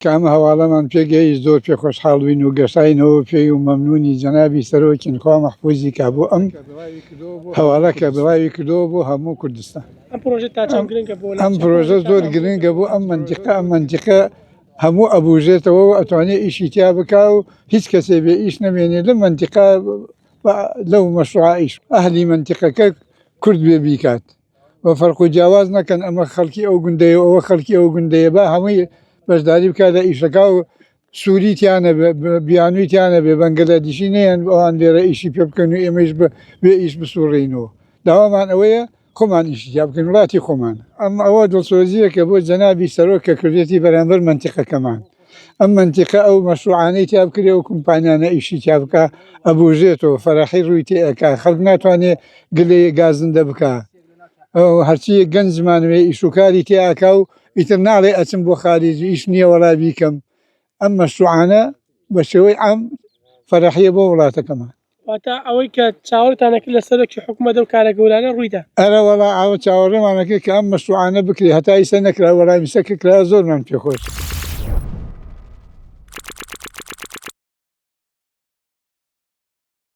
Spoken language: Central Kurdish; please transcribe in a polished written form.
كام هەواڵەمان پێگەی زۆر پێ خۆشحاڵ بووین و گەشاینەوە پێی و مەمنونی جەنابی سەرۆکین خوا مەحفوظی کا بۆ ئەم هەواڵە کە بڵاوی کردەوە بۆ هەموو کوردستان. ئەم پرۆژە زۆر گرنگە بۆ ئەم منتیقە هەموو ئەبوژێتەوە و ئەتوانێت ئیشی تیا بکا و هیچ کەسێ بێ ئیش نەمێنێت لە منتیقە لەو مەشروع ئیش ئەهلی منتیقەکە کورد بێ بیکات و فەرق و جیاواز نەکەن ئەمە خەڵکی ئەو گوندەیە و ئەوە خەڵکی ئەو گوندەیە با هەمووی بەشداری بکات لە ئیشەکە و سووری تیانە بیانووی تیانە بێ بەنگەلادیشی نەیەن ئەوان لێرە ئیشی پێ بکەن و ئێمەش بێ ئیش بسوڕێنەوە داوامان ئەوەیە خۆمان ئیشی تیا بکەن وڵاتی خۆمان ئەمە ئەوە دڵسۆزیەکە بۆ جەنابی سەرۆک کە کردێتی بەرامبەر منتیقەکەمان ئەم منتیقە ئەو مەشروعانەی تیا بکرێ و کۆمپانیانە ئیشی تیا بکە ئەبوژێتەوە فەرەحی ڕووی تێئەکا خەڵک ناتوانێت گلێ گازندە بکە هەرچی گەنج زمانوێ ئیشوکاری تێئاکا و ئیتر ناڵێ ئەچم بۆ خارجی ئیش نییە وەڵا بیکەم ئەم مەشروعانە بە شێوەی عام فەرەحیە بۆ وڵاتەکەمان. واتە ئەوەی کە چاوەڕتانەکرد لە سەرۆکی حکوومەت و کارە گەورانە ڕوویدا ئەرە وەڵا ئاوە چاوەڕێمانەکە کە ئەم مەشروعانە بکرێ هەتا ئیسە نەکرا وەڵامی سەکە کرا زۆرمان پێخۆش.